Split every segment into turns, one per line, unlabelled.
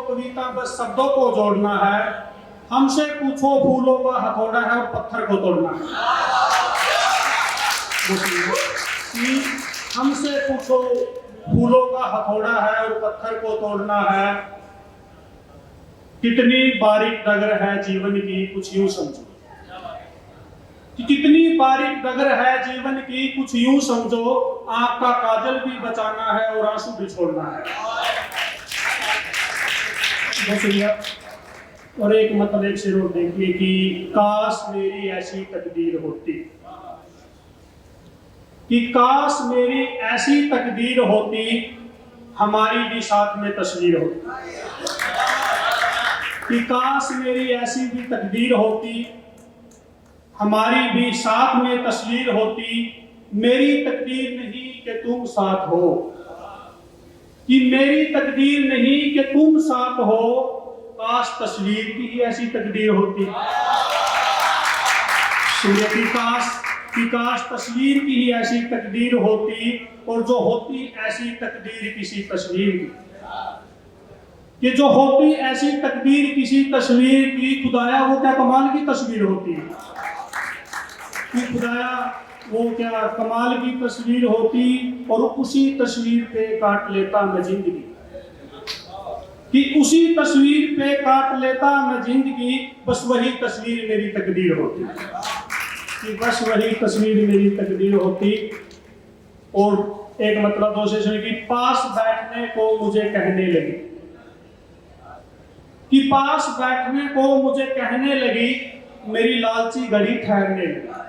कविता बस शब्दों को जोड़ना है। हमसे पूछो फूलों का हथौड़ा है और पत्थर को तोड़ना है। कि हमसे पूछो फूलों का हथौड़ा है और पत्थर को तोड़ना है। कितनी बारीक डगर है जीवन की, कुछ यूं समझो कि कितनी बारीक डगर है जीवन की, कुछ यूं समझो। आंख का काजल भी बचाना है और आंसू भी छोड़ना है। और एक मतलब एक शेर और देखिए कि काश मेरी ऐसी तकदीर होती, कि काश मेरी ऐसी तकदीर होती, हमारी भी साथ में तस्वीर होती। कि काश मेरी ऐसी भी तकदीर होती, हमारी भी साथ में तस्वीर होती। मेरी तकदीर नहीं कि तुम साथ हो, कि मेरी तकदीर नहीं कि तुम साथ हो। काश तस्वीर की ही ऐसी तकदीर होती। कि काश तस्वीर की ही ऐसी तकदीर होती, और जो होती ऐसी तकदीर किसी तस्वीर की, कि जो होती ऐसी तकदीर किसी तस्वीर की। खुदाया वो क्या कमाल की तस्वीर होती है, कि खुदाया वो क्या कमाल की तस्वीर होती, और उसी तस्वीर पे काट लेता मैं जिंदगी। कि उसी तस्वीर पे काट लेता मैं जिंदगी, बस वही तस्वीर मेरी तकदीर होती। कि बस वही तस्वीर मेरी तकदीर होती। और एक मतलब दो से सुनिए कि पास बैठने को मुझे कहने लगी, कि पास बैठने को मुझे कहने लगी, मेरी लालची घड़ी ठहरने लगी।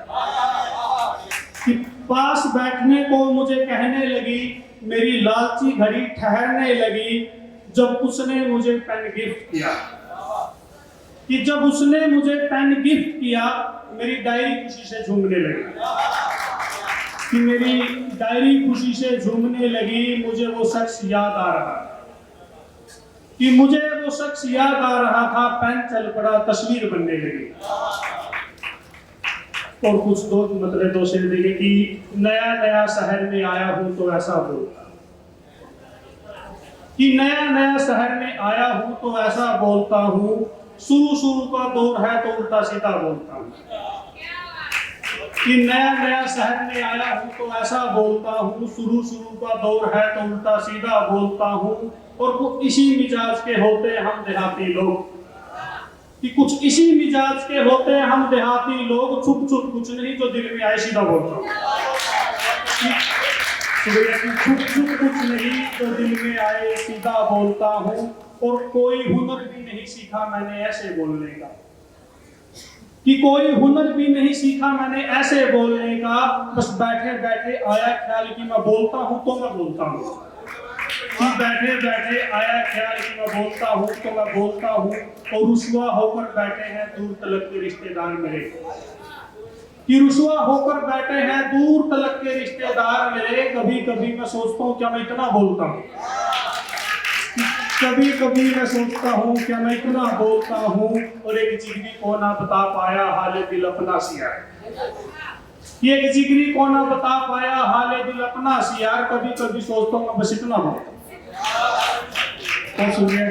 कि पास बैठने को मुझे कहने लगी, मेरी लालची घड़ी ठहरने लगी। जब उसने मुझे पेन गिफ्ट किया, कि जब उसने मुझे पेन गिफ्ट किया, मेरी डायरी खुशी से झूमने लगी। कि मेरी डायरी खुशी से झूमने लगी। मुझे वो शख्स याद आ रहा, कि मुझे वो शख्स याद आ रहा था। पेन चल पड़ा, तस्वीर बनने लगी। और कुछ दो मतलब दो शेर देखे कि नया नया शहर में आया हूं तो ऐसा बोलता, कि नया नया शहर में आया हूं तो ऐसा बोलता हूं। शुरू शुरू का दौर है तो उल्टा सीधा बोलता हूं। कि नया नया शहर में आया हूं तो ऐसा बोलता हूं। शुरू शुरू का दौर है तो उल्टा सीधा बोलता हूं। और कुछ इसी मिजाज के होते हम देहाती लोग, कि कुछ इसी मिजाज के होते हम देहाती लोग। छुप छुप कुछ नहीं, जो दिल में आए सीधा बोलता हूं। छुप छुप कुछ नहीं, जो दिल में आए सीधा बोलता हूं। और कोई हुनर भी नहीं सीखा मैंने ऐसे बोलने का, कि कोई हुनर भी नहीं सीखा मैंने ऐसे बोलने का। बस बैठे बैठे आया ख्याल कि मैं बोलता हूं तो मैं बोलता हूं। कि बैठे बैठे आया ख्याल कि मैं बोलता हूं तो मैं बोलता हूं। और रुसवा होकर बैठे हैं दूर तलक के रिश्तेदार मेरे, कि रुसवा होकर बैठे हैं दूर तलक के रिश्तेदार मेरे। कभी कभी मैं सोचता हूं क्या मैं इतना बोलता हूं, कभी कभी मैं सोचता हूं क्या मैं इतना बोलता हूं। और एक जिगरी को ना बता पाया हाले दिल अपना सियार, ये एक जिगरी को ना बता पाया हाले दिल अपना सियार। कभी कभी सोचता हूं बस इतना बोलता हूं। और सुनिए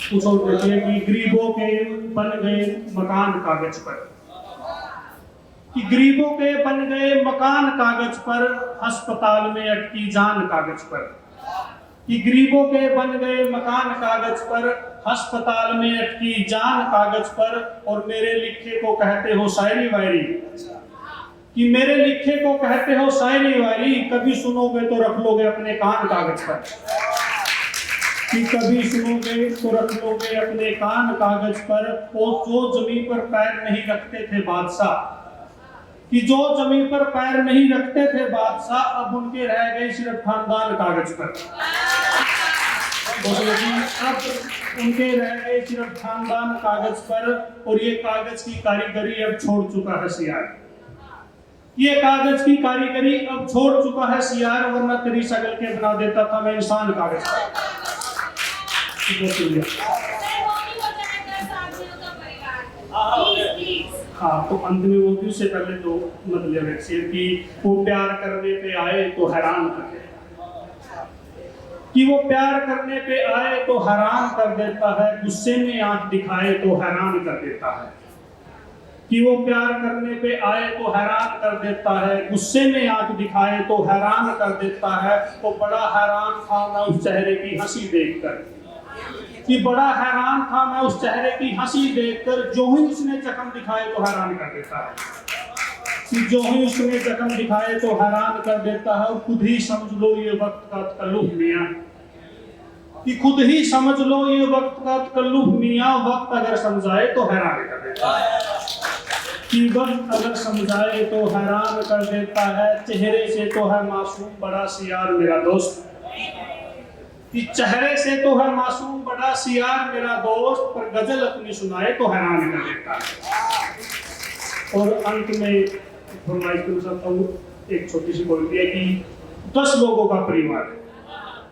कुछ और देखिए कि गरीबों के बन गए मकान कागज पर, कि गरीबों के बन गए मकान कागज पर। अस्पताल में अटकी जान कागज पर, कि गरीबों के बन गए मकान कागज पर। अस्पताल में अटकी जान कागज पर। और मेरे लिखे को कहते हो शायरी वायरी, कि मेरे लिखे को कहते हो शायरी वायरी। कभी सुनोगे तो रख लोगे अपने कान कागज पर, कि कभी सुनोगे तो रख लोगे अपने कान कागज पर। और जो जमीन पर पैर नहीं रखते थे बादशाह, कि जो जमीन पर पैर नहीं रखते थे बादशाह, अब उनके रह गए सिर्फ खानदान कागज पर। अब उनके रह गए सिर्फ खानदान कागज पर। और ये कागज की कारीगरी अब छोड़ चुका है सियार, ये कागज की कारीगरी अब छोड़ चुका है सियार। वरना तेरी शक्ल के बना देता था मैं इंसान कागज पर। हाँ, तो अंत में वो भी उससे पहले तो मतलब है कि वो प्यार करने पे आए तो हैरान कर दे, कि वो प्यार करने पे आए तो हैरान कर देता है, गुस्से में आंख दिखाए तो हैरान कर देता है। कि वो प्यार करने पे आए तो हैरान कर देता है, गुस्से में आंख दिखाए तो हैरान कर देता है। तो बड़ा हैरान था मैं उस चेहरे की हंसी देखकर, कि बड़ा हैरान था मैं उस चेहरे की हंसी देखकर, जो ही उसने जख्म दिखाए तो हैरान कर देता है। कि जो ही उसने जख्म दिखाए तो हैरान कर देता है। और खुद ही समझ लो ये वक्त का तकल्लुफ मियां, कि खुद ही समझ लो ये वक्त का तकल्लुफ मियां, वक्त अगर समझाए तो हैरान कर देता है। कि वक्त अगर समझाए तो हैरान कर देता है। चेहरे से तो है मासूम बड़ा सियार मेरा दोस्त, कि चेहरे से तो है मासूम बड़ा सियार मेरा दोस्त, पर गजल अपनी सुनाए तो हैरान कर देता है। और अंत में फरमाइश कर सकता हूँ, एक छोटी सी पोइट्री है कि 10 लोगों का परिवार है।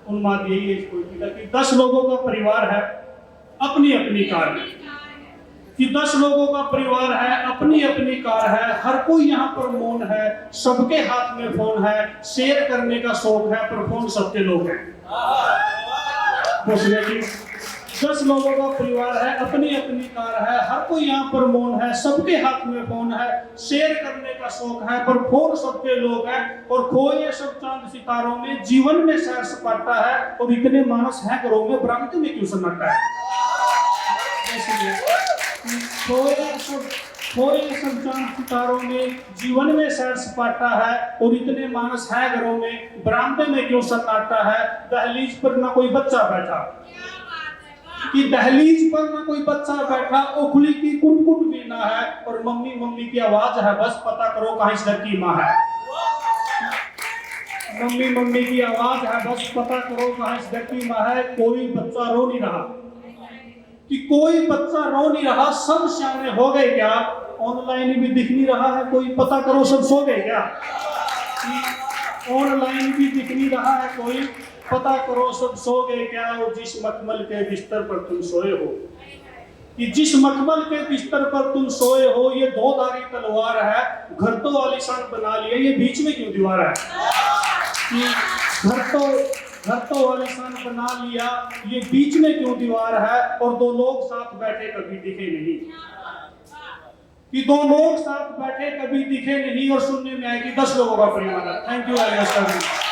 उन्माद यही है इस पोइट्री का कि 10 लोगों का परिवार है, अपनी अपनी कार है। कि 10 लोगों का परिवार है, अपनी अपनी कार है, हर कोई यहाँ पर मौन है, सबके हाथ में फोन है, शेयर करने का शौक है पर फोन सबके लोग हैं। 10 लोगों का परिवार है, अपनी अपनी कार है, हर कोई यहाँ पर मौन है, सबके हाथ में फोन है, शेयर करने का शौक है पर फोन सबके लोग हैं। और खोए सब चांद सितारों में, जीवन में सैर सपाटा है, और इतने मानस हैं घरों में, बरामदे में क्यों सन्नाटा है। खोए सब चांद सितारों में, जीवन में सैर सपाटा है, और इतने मानस है घरों में, बरामदे में क्यों सन्नाटा है। दहलीज पर ना कोई बच्चा बैठा, कि दहलीज पर ना कोई बच्चा बैठा, ओखली की कुट-कुट भी ना है, और मम्मी मम्मी की आवाज है बस, पता करो कहाँ इस घर की माँ है। मम्मी मम्मी की आवाज है बस, पता करो कहाँ इस घर की माँ है। कोई बच्चा रो नहीं रहा, कि कोई बच्चा रो नहीं रहा, सब सियाने हो गए क्या। ऑनलाइन भी दिख नहीं रहा है कोई, पता करो सब सो गए क्या। ऑनलाइन भी दिख नहीं रहा है कोई, पता करो सब सो गए क्या। और जिस मखमल के बिस्तर पर तुम सोए हो, कि जिस मखमल के बिस्तर पर तुम सोए हो, ये 2 धारी तलवार है, घर तो आलीशान बना लिया, ये बीच में क्यों दीवार है। कि घर तो आलीशान बना लिया, ये बीच में क्यों दीवार है। और 2 लोग साथ बैठे कभी दिखे नहीं, कि 2 लोग साथ बैठे कभी दिखे नहीं, और सुनने में आए कि 10 लोगों का परिवार है। Thank you very much.